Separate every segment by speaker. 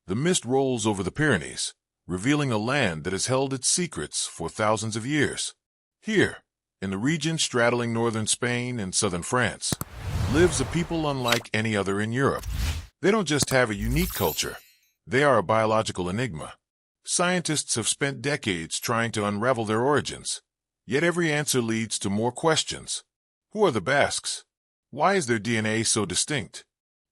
Speaker 1: The mist rolls over the Pyrenees, revealing a land that has held its secrets for thousands of years. Here, in the region straddling northern Spain and southern France, lives a people unlike any other in Europe. They don't just have a unique culture, they are a biological enigma. Scientists have spent decades trying to unravel their origins, yet every answer leads to more questions. Who are the Basques? Why is their DNA so distinct?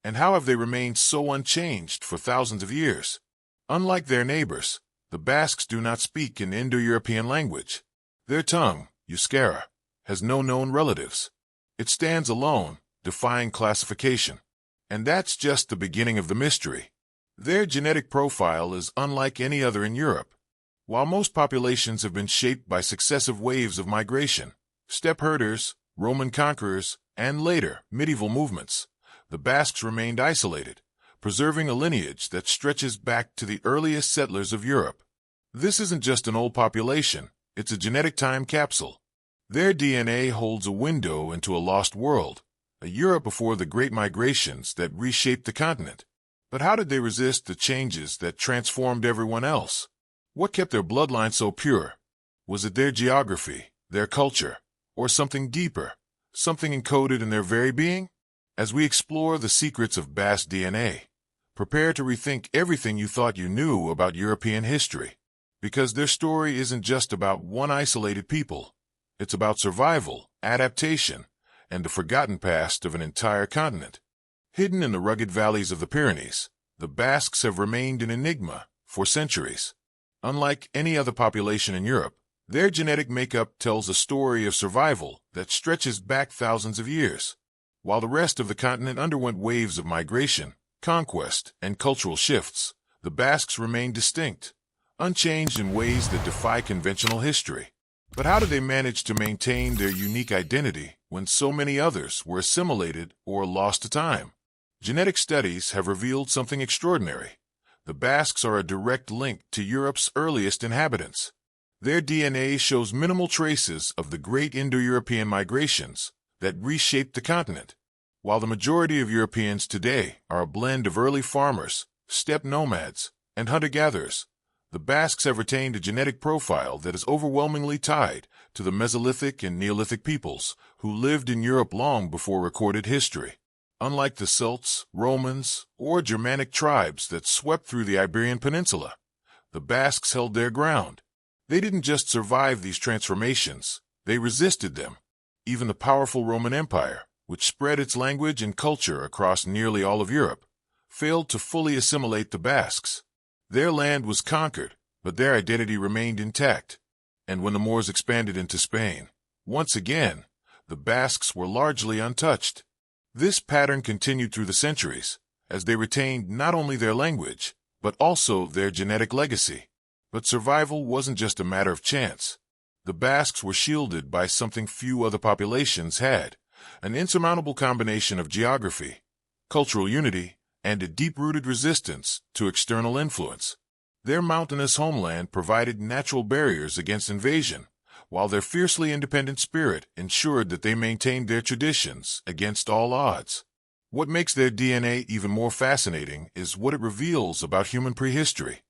Speaker 1: And how have they remained so unchanged for thousands of years? Unlike their neighbors, the Basques do not speak an Indo-European language. Their tongue, Euskara, has no known relatives. It stands alone, defying classification. And that's just the beginning of the mystery. Their genetic profile is unlike any other in Europe. While most populations have been shaped by successive waves of migration, steppe herders, Roman conquerors, and later, medieval movements, the Basques remained isolated, preserving a lineage that stretches back to the earliest settlers of Europe. This isn't just an old population, it's a genetic time capsule. Their DNA holds a window into a lost world, a Europe before the great migrations that reshaped the continent. But how did they resist the changes that transformed everyone else? What kept their bloodline so pure? Was it their geography, their culture, or something deeper, something encoded in their very being? As we explore the secrets of Basque DNA, prepare to rethink everything you thought you knew about European history. Because their story isn't just about one isolated people. It's about survival, adaptation, and the forgotten past of an entire continent. Hidden in the rugged valleys of the Pyrenees, the Basques have remained an enigma for centuries. Unlike any other population in Europe, their genetic makeup tells a story of survival that stretches back thousands of years. While the rest of the continent underwent waves of migration, conquest, and cultural shifts, the Basques remained distinct, unchanged in ways that defy conventional history. But how did they manage to maintain their unique identity when so many others were assimilated or lost to time? Genetic studies have revealed something extraordinary. The Basques are a direct link to Europe's earliest inhabitants. Their DNA shows minimal traces of the great Indo-European migrations that reshaped the continent. While the majority of Europeans today are a blend of early farmers, steppe nomads, and hunter-gatherers, the Basques have retained a genetic profile that is overwhelmingly tied to the Mesolithic and Neolithic peoples who lived in Europe long before recorded history. Unlike the Celts, Romans, or Germanic tribes that swept through the Iberian Peninsula, the Basques held their ground. They didn't just survive these transformations, they resisted them. Even the powerful Roman Empire, which spread its language and culture across nearly all of Europe, failed to fully assimilate the Basques. Their land was conquered, but their identity remained intact. And when the Moors expanded into Spain, once again, the Basques were largely untouched. This pattern continued through the centuries, as they retained not only their language, but also their genetic legacy. But survival wasn't just a matter of chance. The Basques were shielded by something few other populations had, an insurmountable combination of geography, cultural unity, and a deep-rooted resistance to external influence. Their mountainous homeland provided natural barriers against invasion, while their fiercely independent spirit ensured that they maintained their traditions against all odds. What makes their DNA even more fascinating is what it reveals about human prehistory.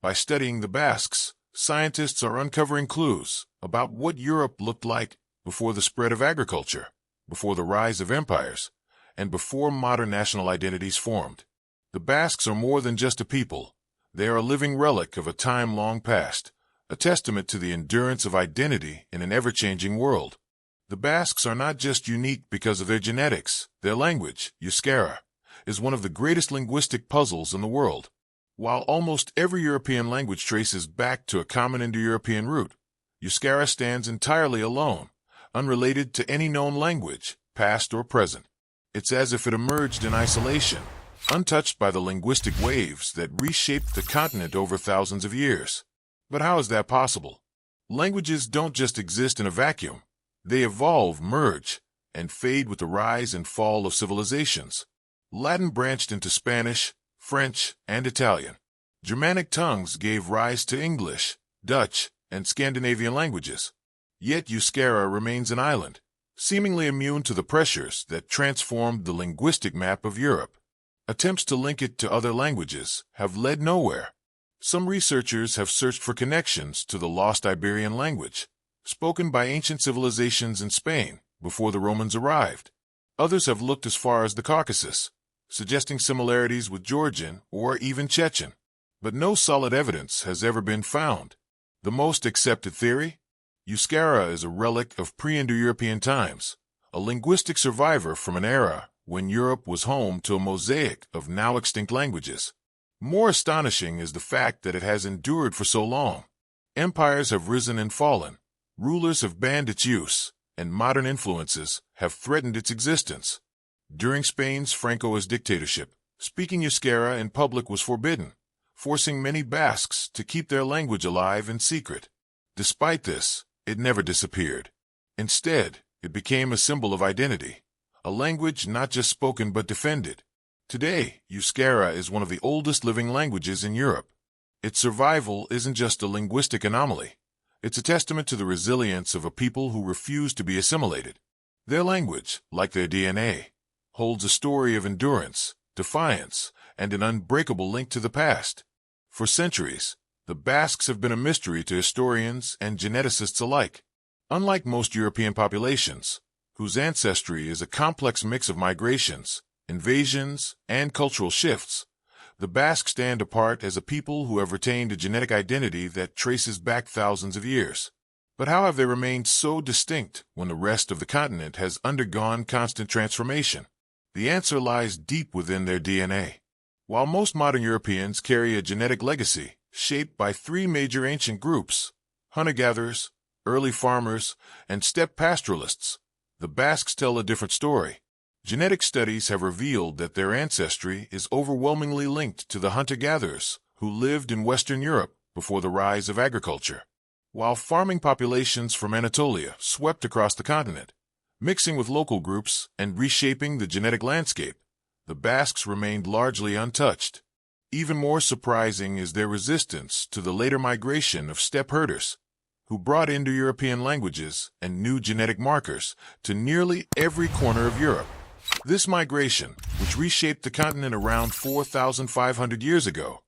Speaker 1: By studying the Basques, scientists are uncovering clues about what Europe looked like before the spread of agriculture, before the rise of empires, and before modern national identities formed. The Basques are more than just a people. They are a living relic of a time long past, a testament to the endurance of identity in an ever-changing world. The Basques are not just unique because of their genetics. Their language, Euskara, is one of the greatest linguistic puzzles in the world. While almost every European language traces back to a common Indo-European root, Euskara stands entirely alone, unrelated to any known language, past or present. It's as if it emerged in isolation, untouched by the linguistic waves that reshaped the continent over thousands of years. But how is that possible? Languages don't just exist in a vacuum. They evolve, merge, and fade with the rise and fall of civilizations. Latin branched into Spanish, French, and Italian. Germanic tongues gave rise to English, Dutch, and Scandinavian languages. Yet Euskara remains an island, seemingly immune to the pressures that transformed the linguistic map of Europe. Attempts to link it to other languages have led nowhere. Some researchers have searched for connections to the lost Iberian language, spoken by ancient civilizations in Spain before the Romans arrived. Others have looked as far as the Caucasus, suggesting similarities with Georgian or even Chechen. But no solid evidence has ever been found. The most accepted theory? Euskara is a relic of pre-Indo-European times, a linguistic survivor from an era when Europe was home to a mosaic of now-extinct languages. More astonishing is the fact that it has endured for so long. Empires have risen and fallen, rulers have banned its use, and modern influences have threatened its existence. During Spain's Francoist dictatorship, speaking Euskara in public was forbidden, forcing many Basques to keep their language alive in secret. Despite this, it never disappeared. Instead, it became a symbol of identity, a language not just spoken but defended. Today, Euskara is one of the oldest living languages in Europe. Its survival isn't just a linguistic anomaly. It's a testament to the resilience of a people who refuse to be assimilated. Their language, like their DNA, holds a story of endurance, defiance, and an unbreakable link to the past. For centuries, the Basques have been a mystery to historians and geneticists alike. Unlike most European populations, whose ancestry is a complex mix of migrations, invasions, and cultural shifts, the Basques stand apart as a people who have retained a genetic identity that traces back thousands of years. But how have they remained so distinct when the rest of the continent has undergone constant transformation? The answer lies deep within their DNA. While most modern Europeans carry a genetic legacy shaped by three major ancient groups, hunter-gatherers, early farmers, and steppe pastoralists, the Basques tell a different story. Genetic studies have revealed that their ancestry is overwhelmingly linked to the hunter-gatherers who lived in Western Europe before the rise of agriculture. While farming populations from Anatolia swept across the continent, mixing with local groups and reshaping the genetic landscape, the Basques remained largely untouched. Even more surprising is their resistance to the later migration of steppe herders, who brought Indo-European languages and new genetic markers to nearly every corner of Europe. This migration, which reshaped the continent around 4,500 years ago,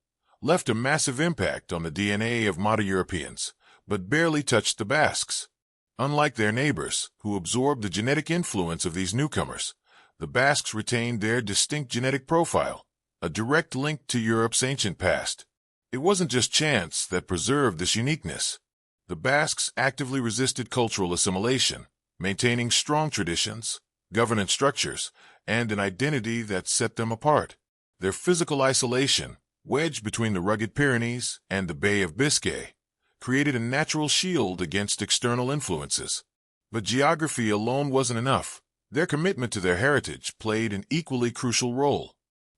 Speaker 1: left a massive impact on the DNA of modern Europeans, but barely touched the Basques. Unlike their neighbors, who absorbed the genetic influence of these newcomers, the Basques retained their distinct genetic profile, a direct link to Europe's ancient past. It wasn't just chance that preserved this uniqueness. The Basques actively resisted cultural assimilation, maintaining strong traditions, governance structures, and an identity that set them apart. Their physical isolation, wedged between the rugged Pyrenees and the Bay of Biscay, created a natural shield against external influences. But geography alone wasn't enough. Their commitment to their heritage played an equally crucial role.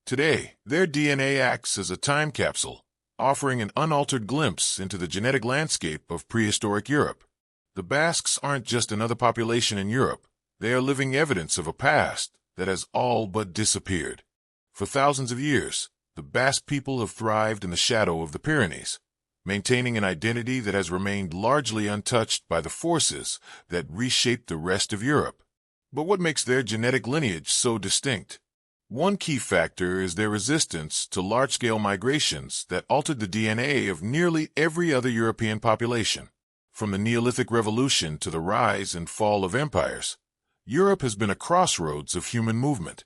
Speaker 1: Today, their DNA acts as a time capsule, offering an unaltered glimpse into the genetic landscape of prehistoric Europe. The Basques aren't just another population in Europe. They are living evidence of a past that has all but disappeared. For thousands of years, the Basque people have thrived in the shadow of the Pyrenees, maintaining an identity that has remained largely untouched by the forces that reshaped the rest of Europe. But what makes their genetic lineage so distinct? One key factor is their resistance to large-scale migrations that altered the DNA of nearly every other European population. From the Neolithic Revolution to the rise and fall of empires, Europe has been a crossroads of human movement.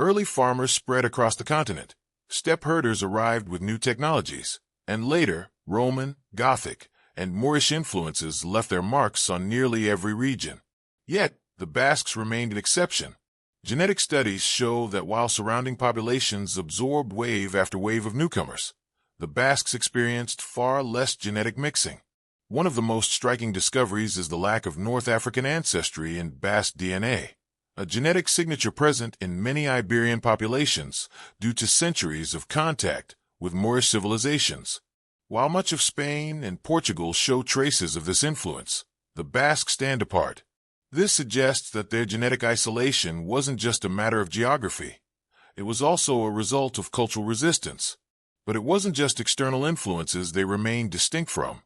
Speaker 1: Early farmers spread across the continent, steppe herders arrived with new technologies, and later, Roman, Gothic, and Moorish influences left their marks on nearly every region. Yet, the Basques remained an exception. Genetic studies show that while surrounding populations absorbed wave after wave of newcomers, the Basques experienced far less genetic mixing. One of the most striking discoveries is the lack of North African ancestry in Basque DNA, a genetic signature present in many Iberian populations due to centuries of contact with Moorish civilizations. While much of Spain and Portugal show traces of this influence, the Basques stand apart. This suggests that their genetic isolation wasn't just a matter of geography. It was also a result of cultural resistance. But it wasn't just external influences they remained distinct from.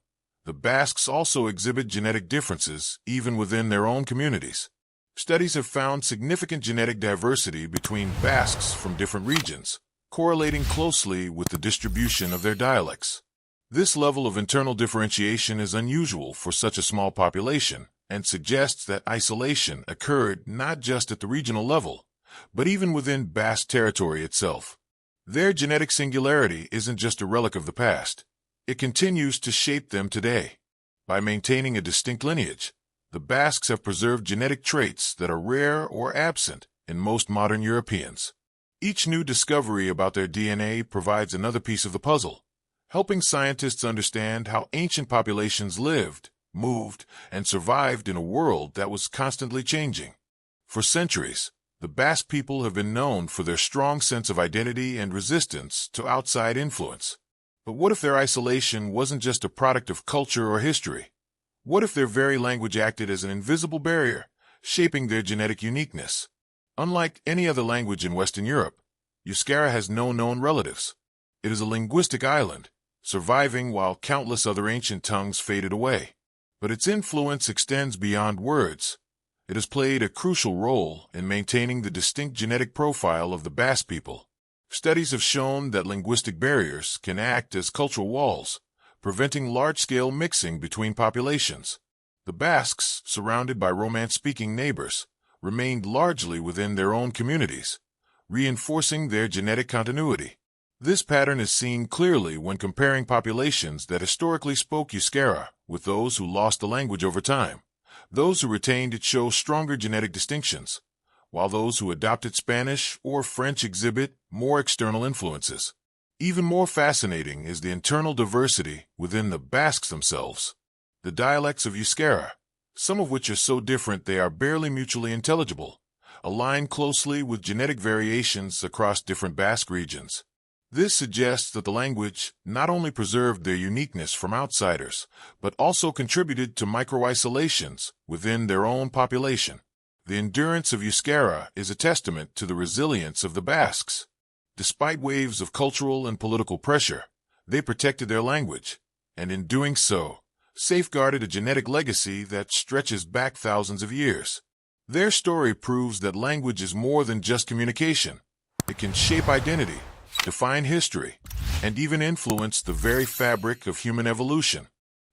Speaker 1: The Basques also exhibit genetic differences even within their own communities. Studies have found significant genetic diversity between Basques from different regions, correlating closely with the distribution of their dialects. This level of internal differentiation is unusual for such a small population and suggests that isolation occurred not just at the regional level, but even within Basque territory itself. Their genetic singularity isn't just a relic of the past. It continues to shape them today. By maintaining a distinct lineage, the Basques have preserved genetic traits that are rare or absent in most modern Europeans. Each new discovery about their DNA provides another piece of the puzzle, helping scientists understand how ancient populations lived, moved, and survived in a world that was constantly changing. For centuries, the Basque people have been known for their strong sense of identity and resistance to outside influence. But what if their isolation wasn't just a product of culture or history? What if their very language acted as an invisible barrier, shaping their genetic uniqueness? Unlike any other language in Western Europe, Euskara has no known relatives. It is a linguistic island, surviving while countless other ancient tongues faded away. But its influence extends beyond words. It has played a crucial role in maintaining the distinct genetic profile of the Basque people. Studies have shown that linguistic barriers can act as cultural walls, preventing large-scale mixing between populations. The Basques, surrounded by Romance-speaking neighbors, remained largely within their own communities, reinforcing their genetic continuity. This pattern is seen clearly when comparing populations that historically spoke Euskara with those who lost the language over time. Those who retained it show stronger genetic distinctions, while those who adopted Spanish or French exhibit more external influences. Even more fascinating is the internal diversity within the Basques themselves. The dialects of Euskara, some of which are so different they are barely mutually intelligible, align closely with genetic variations across different Basque regions. This suggests that the language not only preserved their uniqueness from outsiders, but also contributed to micro-isolations within their own population. The endurance of Euskara is a testament to the resilience of the Basques. Despite waves of cultural and political pressure, they protected their language, and in doing so, safeguarded a genetic legacy that stretches back thousands of years. Their story proves that language is more than just communication. It can shape identity, define history, and even influence the very fabric of human evolution.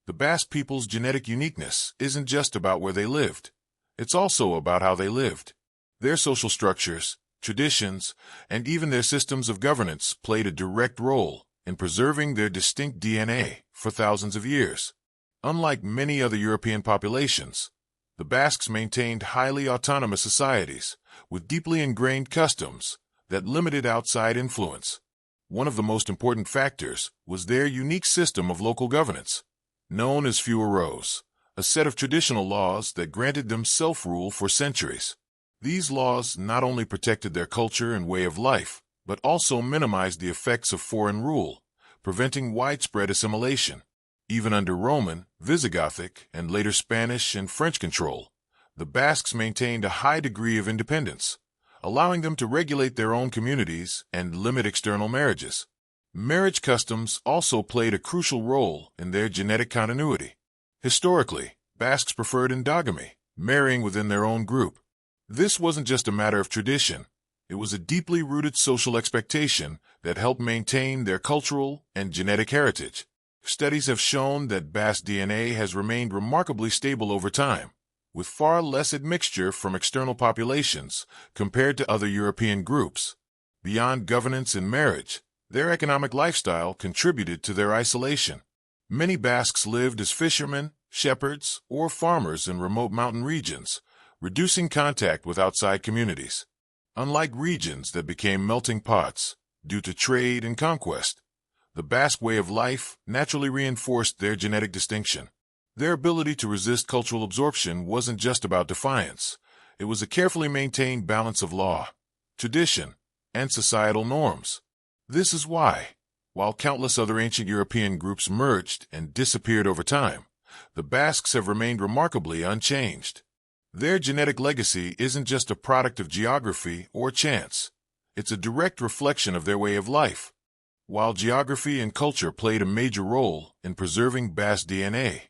Speaker 1: The Basque people's genetic uniqueness isn't just about where they lived. It's also about how they lived. Their social structures, traditions, and even their systems of governance played a direct role in preserving their distinct DNA for thousands of years. Unlike many other European populations, the Basques maintained highly autonomous societies with deeply ingrained customs that limited outside influence. One of the most important factors was their unique system of local governance, known as fueros, a set of traditional laws that granted them self-rule for centuries. These laws not only protected their culture and way of life, but also minimized the effects of foreign rule, preventing widespread assimilation. Even under Roman, Visigothic, and later Spanish and French control, the Basques maintained a high degree of independence, allowing them to regulate their own communities and limit external marriages. Marriage customs also played a crucial role in their genetic continuity. Historically, Basques preferred endogamy, marrying within their own group. This wasn't just a matter of tradition. It was a deeply rooted social expectation that helped maintain their cultural and genetic heritage. Studies have shown that Basque DNA has remained remarkably stable over time, with far less admixture from external populations compared to other European groups. Beyond governance and marriage, their economic lifestyle contributed to their isolation. Many Basques lived as fishermen, shepherds, or farmers in remote mountain regions, reducing contact with outside communities. Unlike regions that became melting pots due to trade and conquest, the Basque way of life naturally reinforced their genetic distinction. Their ability to resist cultural absorption wasn't just about defiance. It was a carefully maintained balance of law, tradition, and societal norms. This is why, while countless other ancient European groups merged and disappeared over time, the Basques have remained remarkably unchanged. Their genetic legacy isn't just a product of geography or chance. It's a direct reflection of their way of life. While geography and culture played a major role in preserving Basque DNA,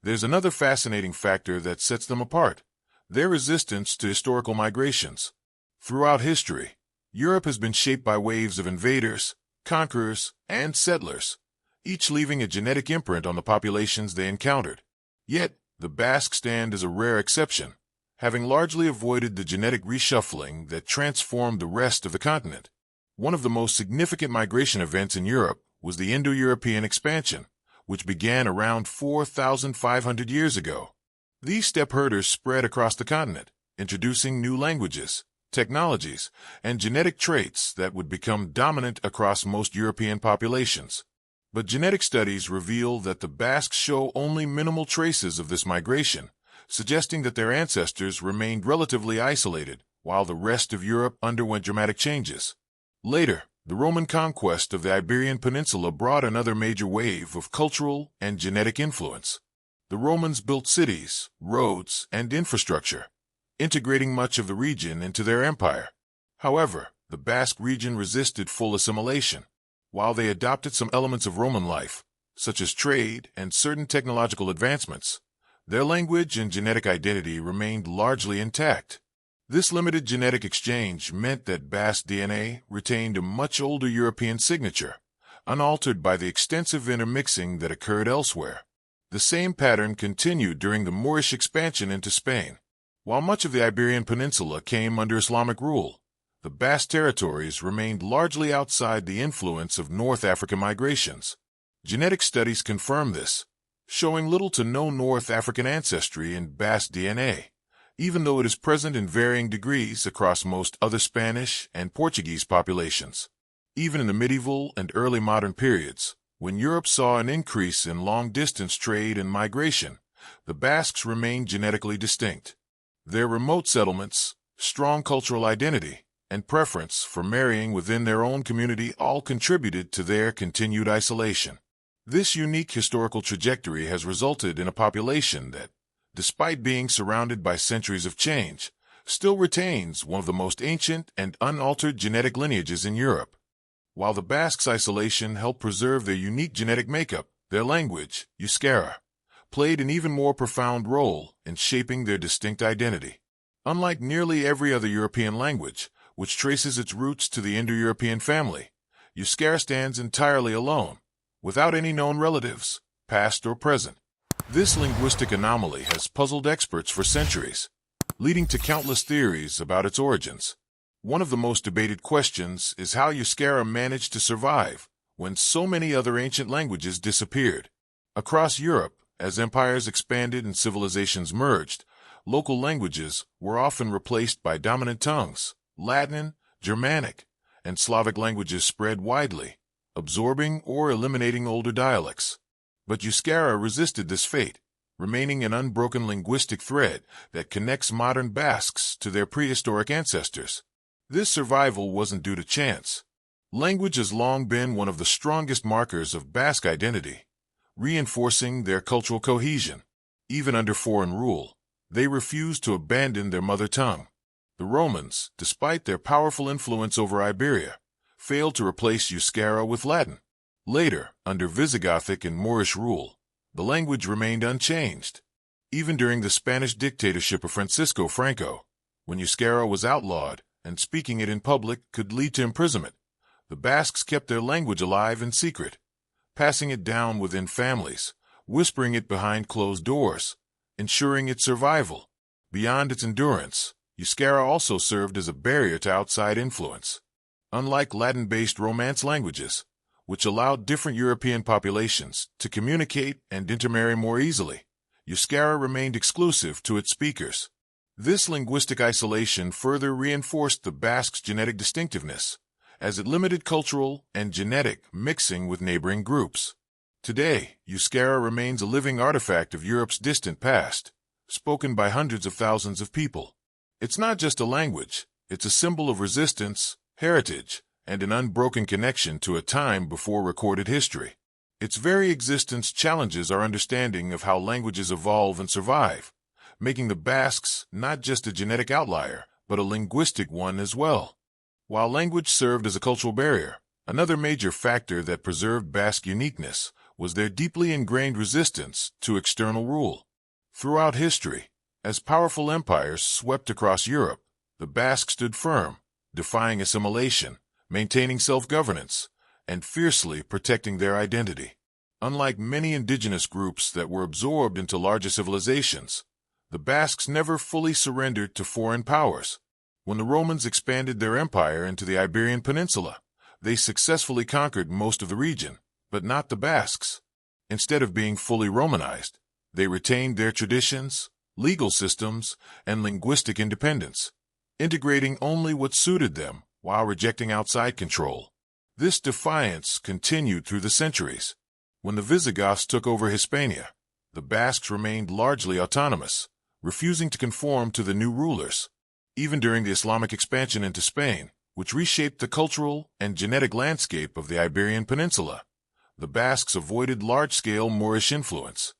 Speaker 1: there's another fascinating factor that sets them apart: their resistance to historical migrations. Throughout history, Europe has been shaped by waves of invaders, conquerors, and settlers, each leaving a genetic imprint on the populations they encountered. Yet, the Basques stand as a rare exception, having largely avoided the genetic reshuffling that transformed the rest of the continent. One of the most significant migration events in Europe was the Indo-European expansion, which began around 4,500 years ago. These steppe herders spread across the continent, introducing new languages, technologies, and genetic traits that would become dominant across most European populations. But genetic studies reveal that the Basques show only minimal traces of this migration, suggesting that their ancestors remained relatively isolated while the rest of Europe underwent dramatic changes. Later, the Roman conquest of the Iberian Peninsula brought another major wave of cultural and genetic influence. The Romans built cities, roads, and infrastructure, integrating much of the region into their empire. However, the Basque region resisted full assimilation. While they adopted some elements of Roman life, such as trade and certain technological advancements, their language and genetic identity remained largely intact. This limited genetic exchange meant that Basque DNA retained a much older European signature, unaltered by the extensive intermixing that occurred elsewhere. The same pattern continued during the Moorish expansion into Spain. While much of the Iberian Peninsula came under Islamic rule, the Basque territories remained largely outside the influence of North African migrations. Genetic studies confirm this, showing little to no North African ancestry in Basque DNA, even though it is present in varying degrees across most other Spanish and Portuguese populations. Even in the medieval and early modern periods, when Europe saw an increase in long-distance trade and migration, the Basques remained genetically distinct. Their remote settlements, strong cultural identity, and preference for marrying within their own community all contributed to their continued isolation. This unique historical trajectory has resulted in a population that, despite being surrounded by centuries of change, still retains one of the most ancient and unaltered genetic lineages in Europe. While the Basques' isolation helped preserve their unique genetic makeup, their language, Euskara, played an even more profound role in shaping their distinct identity. Unlike nearly every other European language, which traces its roots to the Indo-European family, Euskara stands entirely alone, without any known relatives, past or present. This linguistic anomaly has puzzled experts for centuries, leading to countless theories about its origins. One of the most debated questions is how Euskara managed to survive when so many other ancient languages disappeared. Across Europe, as empires expanded and civilizations merged, local languages were often replaced by dominant tongues. Latin, Germanic, and Slavic languages spread widely, absorbing or eliminating older dialects. But Euskara resisted this fate, remaining an unbroken linguistic thread that connects modern Basques to their prehistoric ancestors. This survival wasn't due to chance. Language has long been one of the strongest markers of Basque identity, reinforcing their cultural cohesion. Even under foreign rule, they refused to abandon their mother tongue. The Romans, despite their powerful influence over Iberia, failed to replace Euskara with Latin. Later, under Visigothic and Moorish rule, the language remained unchanged. Even during the Spanish dictatorship of Francisco Franco, when Euskara was outlawed and speaking it in public could lead to imprisonment, the Basques kept their language alive in secret, passing it down within families, whispering it behind closed doors, ensuring its survival. Beyond its endurance, Euskara also served as a barrier to outside influence. Unlike Latin-based Romance languages, which allowed different European populations to communicate and intermarry more easily, Euskara remained exclusive to its speakers. This linguistic isolation further reinforced the Basques' genetic distinctiveness, as it limited cultural and genetic mixing with neighboring groups. Today, Euskara remains a living artifact of Europe's distant past, spoken by hundreds of thousands of people. It's not just a language, it's a symbol of resistance, heritage, and an unbroken connection to a time before recorded history. Its very existence challenges our understanding of how languages evolve and survive, making the Basques not just a genetic outlier, but a linguistic one as well. While language served as a cultural barrier, another major factor that preserved Basque uniqueness was their deeply ingrained resistance to external rule. Throughout history, as powerful empires swept across Europe, the Basque stood firm, defying assimilation, maintaining self-governance, and fiercely protecting their identity. Unlike many indigenous groups that were absorbed into larger civilizations, the Basques never fully surrendered to foreign powers. When the Romans expanded their empire into the Iberian Peninsula, they successfully conquered most of the region, but not the Basques. Instead of being fully Romanized, they retained their traditions, legal systems, and linguistic independence, integrating only what suited them while rejecting outside control. This defiance continued through the centuries. When the Visigoths took over Hispania, the Basques remained largely autonomous, refusing to conform to the new rulers. Even during the Islamic expansion into Spain, which reshaped the cultural and genetic landscape of the Iberian Peninsula, the Basques avoided large-scale Moorish influence.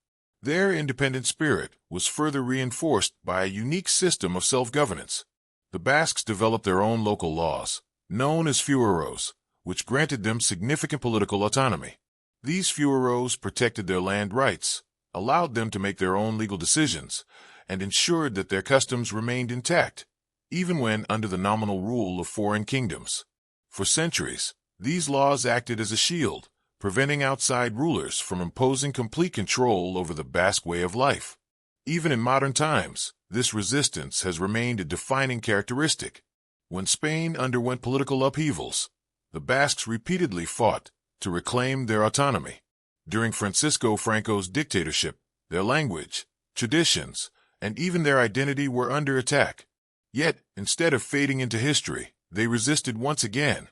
Speaker 1: Their independent spirit was further reinforced by a unique system of self-governance. The Basques developed their own local laws, known as fueros, which granted them significant political autonomy. These fueros protected their land rights, allowed them to make their own legal decisions, and ensured that their customs remained intact, even when under the nominal rule of foreign kingdoms. For centuries, these laws acted as a shield, preventing outside rulers from imposing complete control over the Basque way of life. Even in modern times, this resistance has remained a defining characteristic. When Spain underwent political upheavals, the Basques repeatedly fought to reclaim their autonomy. During Francisco Franco's dictatorship, their language, traditions, and even their identity were under attack. Yet, instead of fading into history, they resisted once again,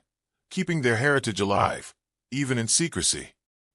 Speaker 1: keeping their heritage alive, even in secrecy.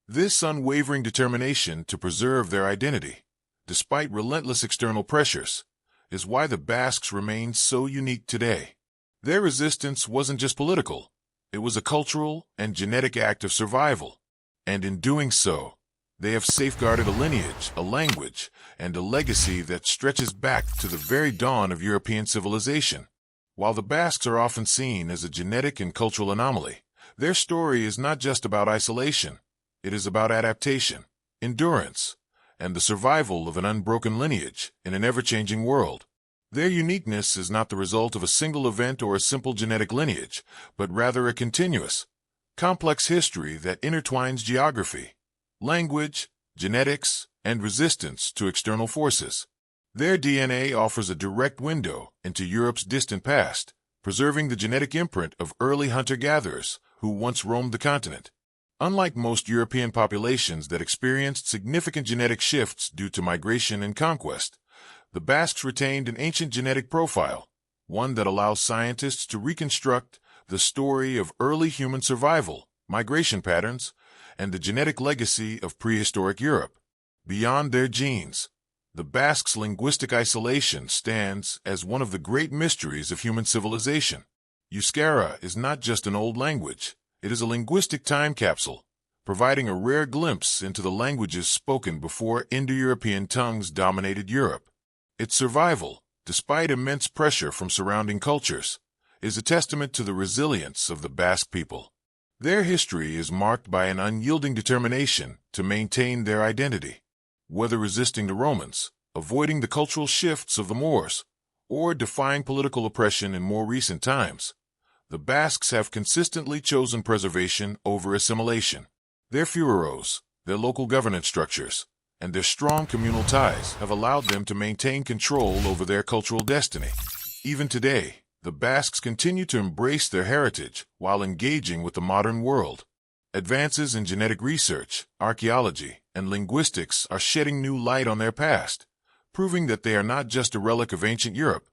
Speaker 1: This unwavering determination to preserve their identity, despite relentless external pressures, is why the Basques remain so unique today. Their resistance wasn't just political, it was a cultural and genetic act of survival, and in doing so, they have safeguarded a lineage, a language, and a legacy that stretches back to the very dawn of European civilization. While the Basques are often seen as a genetic and cultural anomaly, their story is not just about isolation. It is about adaptation, endurance, and the survival of an unbroken lineage in an ever-changing world. Their uniqueness is not the result of a single event or a simple genetic lineage, but rather a continuous, complex history that intertwines geography, language, genetics, and resistance to external forces. Their DNA offers a direct window into Europe's distant past, preserving the genetic imprint of early hunter-gatherers who once roamed the continent. Unlike most European populations that experienced significant genetic shifts due to migration and conquest, the Basques retained an ancient genetic profile, one that allows scientists to reconstruct the story of early human survival, migration patterns, and the genetic legacy of prehistoric Europe. Beyond their genes, the Basques' linguistic isolation stands as one of the great mysteries of human civilization. Euskara is not just an old language, it is a linguistic time capsule, providing a rare glimpse into the languages spoken before Indo-European tongues dominated Europe. Its survival, despite immense pressure from surrounding cultures, is a testament to the resilience of the Basque people. Their history is marked by an unyielding determination to maintain their identity. Whether resisting the Romans, avoiding the cultural shifts of the Moors, or defying political oppression in more recent times, the Basques have consistently chosen preservation over assimilation. Their fueros, their local governance structures, and their strong communal ties have allowed them to maintain control over their cultural destiny. Even today, the Basques continue to embrace their heritage while engaging with the modern world. Advances in genetic research, archaeology, and linguistics are shedding new light on their past, proving that they are not just a relic of ancient Europe,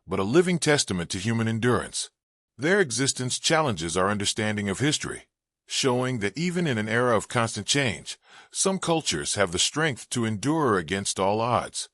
Speaker 1: but a living testament to human endurance. Their existence challenges our understanding of history, showing that even in an era of constant change, some cultures have the strength to endure against all odds.